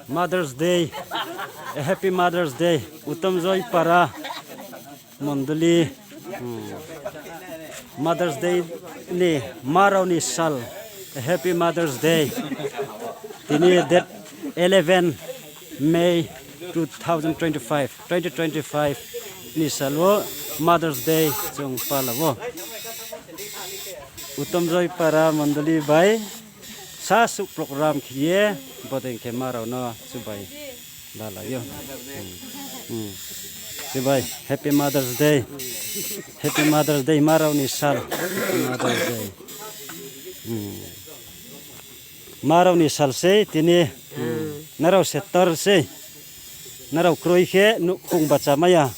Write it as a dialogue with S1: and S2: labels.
S1: Mother's Day Happy Mother's Day Uttam Joy Para Mondali Mother's Day ni Marau ni Sal Happy Mother's Day Tini date 11 May 2025 ni salwo Mother's Day chung palawo Uttam Joy Para Mondali bai sa su program khie bodeng ke marau no subai dala yo subai Happy Mother's Day marau ni sal Mother's Day marau ni sal se tini narau setor se narau kroi khe nu khung bacha maya